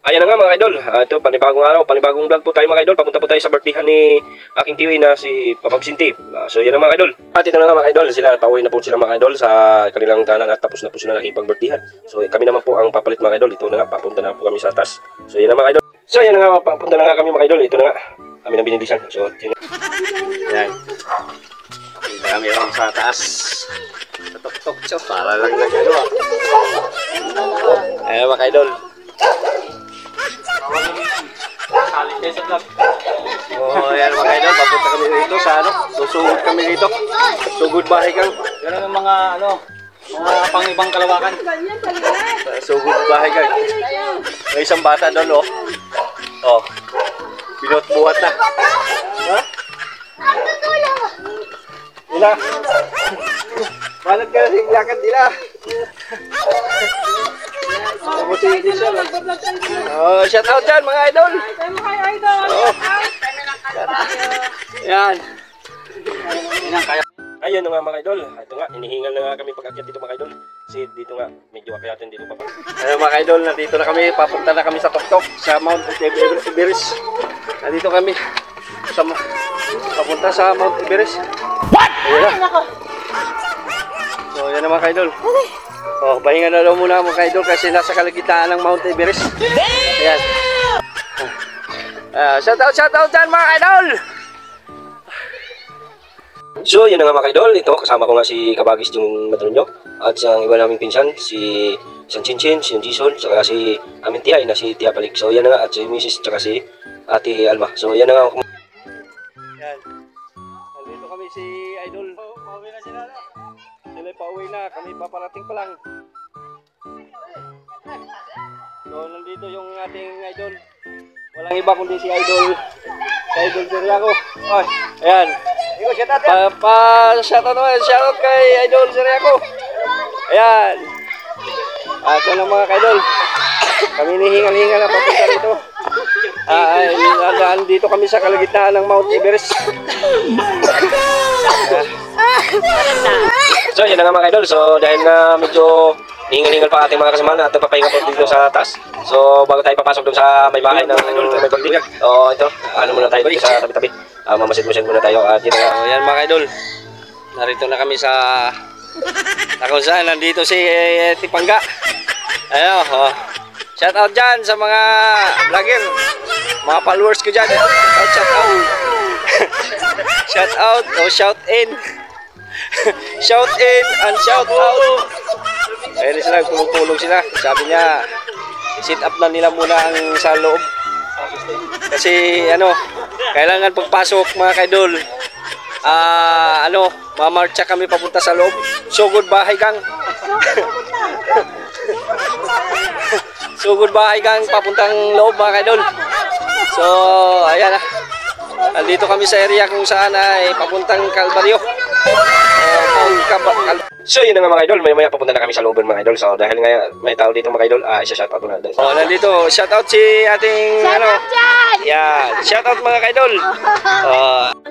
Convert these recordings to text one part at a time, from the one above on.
Ayan na nga mga idol, ito panibagong araw, panibagong vlog po tayo mga idol. Papunta po tayo sa birthdayhan ni aking tiwi na si Papa Vicente. So yan na mga idol. At ito na nga mga idol, sila pauwi na po sila mga idol sa kanilang tahanan at tapos na po sila nakipag-birthdayhan. So kami naman po ang papalit mga idol, ito na nga, papunta na po kami sa taas. So yan na mga idol. So yan na nga, papunta na nga kami mga idol, ito na nga, kami nang binilisan. So yan. Yan. Papunta kami lang sa taas. Tok-tok siya, para lang na gano'n. Ayan mga idol. Salit kayo sa vlog. Oh, ayan mga idol, papunta kami rito sa ano, susugod kami rito. Sugod bahay kang. Yan ang mga mga pang-ibang kalawakan. Sugod bahay kang. May isang bata doon, oh. Oh. Binot-buhat na. Ha? Dila. Manat ka rin lakad, Dila. Ako si Lisa. Oh, shout out dyan mga idol. Oh. Yan. Ayun nga mga idol. Ito nga, inihingal na nga kami pag-akyat dito mga idol. Kasi dito nga, medyo akyatin dito pa. Ayun mga idol, nandito na kami. Papunta na kami sa Tok-Tok, sa Mount Everest. Nandito kami. Papunta sa Mount Everest. What? Ayun na. So yan na mga idol. Oh, pahinga na daw muna mga idol kasi nasa kalagitnaan ng Mount Everest. Ayan. Shout out dyan mga idol! So, yun na nga mga idol. Ito, kasama ko nga si Kabagis yung matulunyo. At isang iba naming pinsan, si Chinchin, si Jason, saka si aming tihay na si Tia Palik. So, yan na nga. At si Mrs. saka si Ate Alma. So, yan na nga. Yan. Nandito kami si Idol. Pauwi na sila. Sila pauwi na, kami paparating pa lang. So nandito yung ating idol. Walang iba kundi si Idol. Si Idol Seriaco. Ay, ayan. Shoutout kay Idol Seriaco. Ayan. At ito na mga idol. Kami nihingal-hingal na papunta rito. Dito kami sa kalagitnaan ng Mount Everest. So yun na nga mga idol, so dahil na medyo hingal-hingal pa ating mga kasama at nagpapahinga po dito sa taas. So bago tayo papasok doon sa may bahay ng idol, may pagtingag. So ito, ano muna tayo dito sa tabi-tabi. Mamasid-masid muna tayo at yun nga. Yan mga idol, narito na kami sa kung saan nandito si Tipangga. Ayun, oh. Shout out dyan sa mga vlogger, mga followers ko dyan. Shout out. Shout out o shout in. Shout in and shout out. Ayun sila, tulong-tulong sila. Sabi niya, sit up na nila muna ang sa loob. Kasi kailangan pagpasok mga kaidol, mamarcha kami papunta sa loob. Sugod bahay gang. Sugod bahay gang papuntang loob mga kaidol. So, ayan na. Nandito kami sa area kung saan ay papuntang Kalbaryo. So yun na nga mga idol, maya papunta na kami sa looban mga idol. So dahil nga may tao dito mga idol, isa-shoutout muna. Oh, nandito, shoutout si ating yeah, shoutout mga idol.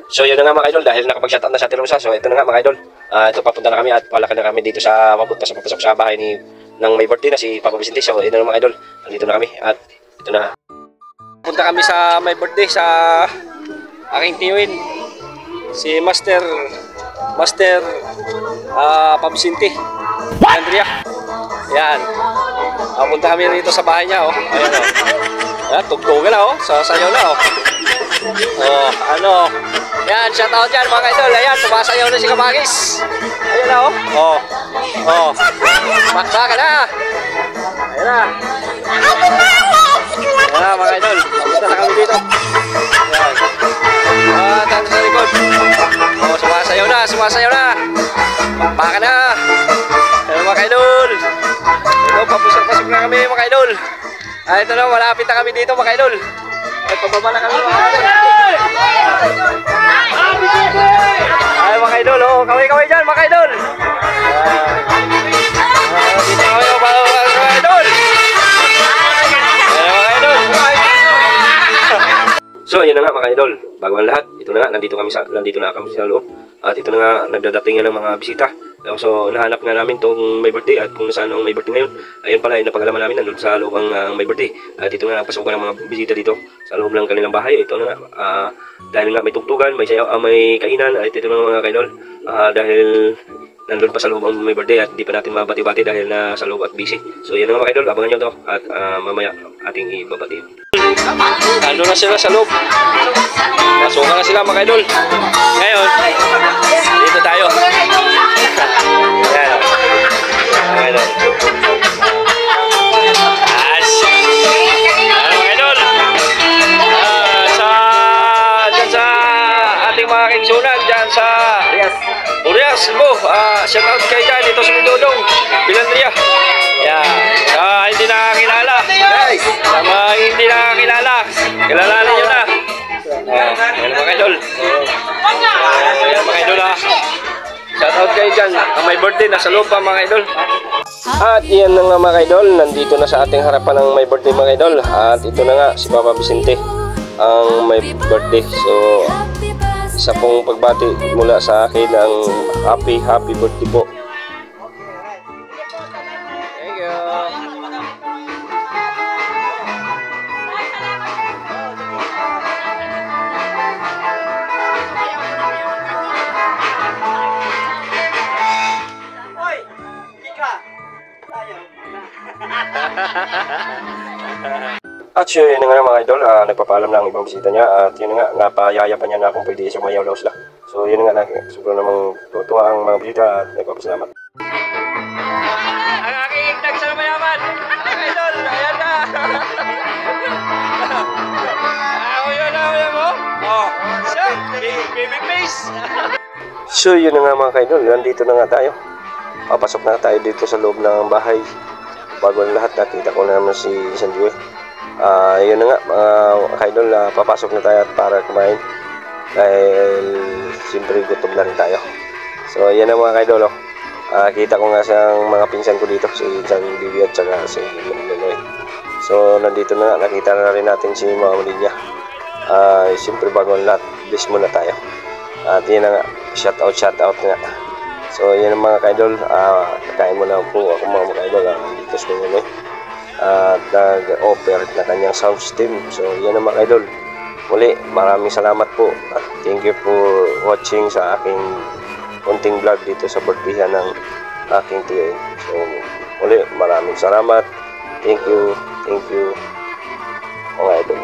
So yun na nga mga idol, dahil nakapag-shoutout na sa Tirosa. So ito na nga mga idol. Ito papunta na kami at palakad na kami dito sa papasok sa bahay ng may birthday na si Papa Vicente. So ito na mga idol, nandito na kami at ito na. Punta kami sa may birthday sa aking tiwin, si Master Papa Vicente Andrea. Yan. Punta kami rito sa bahay niya, oh. Ayan, oh. Ayan, tugtugan na, oh. Sasayaw na, oh. Yan, shout out dyan mga idol. Ayan, sumasayaw na si Kabagis. Ayan na, oh. Bakbaka na. Ayan na. Ayan na mga idol. Punta na kami dito. Ayan. Tanto sa likod. Oh, sumasayaw na. Bakbaka na. Ayan mga idol. Ito, papusok-pasok na kami mga idol. Ito na, malapit na kami dito mga idol. Ay, pababa na kami mga idol. Ay mga idol, oh, kaway-kaway dyan mga idol. Dito kami mga idol. Ay mga idol. So yun na nga mga idol, bago ang lahat, ito na nga, nandito na kami sa loob. At ito na nga, nagdadating ng mga bisita So nahanap nga namin tong may birthday at kung saan ang may birthday ngayon. Ayun pala, napagalaman namin nandun sa loob ang may birthday. At dito nga napasukan ng mga bisita dito sa loob ng kanilang bahay. Ito na nga, dahil nga may tugtugan, may sayaw, may kainan. At ito na mga kaidol, dahil nandun pa sa loob ang may birthday at hindi pa natin mabati-bati dahil na sa loob at busy. So yan na mga kaidol, abangan nyo to at mamaya ating ibabati. Ano na sila sa loob? Masukan na sila mga kaidol. Ngayon, dito tayo. Ayan. Ayan. Mga idol. Dyan sa ating mga kaigsunan, dyan sa Urias, shout out kayo dyan, ito sa Mindodong, Pilandria. Yan. Sa hindi nakakilala. Sa mga hindi nakakilala, kilalanin nyo na. Ayan mga idol. Ayan mga idol ha. Shout out kayo dyan. Ang may birthday nasa loob pa mga idol. At yan na nga mga idol. Nandito na sa ating harapan ang may birthday mga idol. At ito na nga si Papa Vicente ang may birthday. So isa pong pagbati mula sa akin ang happy birthday po. Thank you. At yun nga mga idol, nagpapaalam na ang ibang bisita niya at yun nga, napayaya pa niya na kung pwede siya mayaw daw sila. So yun nga, sobrang namang tuwa ang mga bisita at nagpapasalamat. Ang aking igdag sa mayaman, mga idol, ayan na! Ayan mo? Oh, siya, baby face! So yun nga mga idol, nandito na nga tayo. Papasok na tayo dito sa loob ng bahay. Bago ang lahat, nakita ko na naman si Sanjue. Yun na nga mga kaidol, papasok na tayo para kumain dahil siyempre gutom na rin tayo. So yan na mga kaidol, kita ko nga siyang mga pinsan ko dito, si Chang Bibi at saka si Maninoy. So nandito na nga, nakita na rin natin si Mama Linya. Siyempre bago ang lahat, bless muna tayo. At yan na nga, shout out nga. So yan ang mga kaidol, kain mo na po ako mga kaidol, dito sa Maninoy. At nag-operate na kanyang sound system. So yan ang mga idol. Muli, maraming salamat po at thank you for watching sa aking konting vlog dito sa birthday ng aking tiyo. So muli, maraming salamat. Thank you mga idol.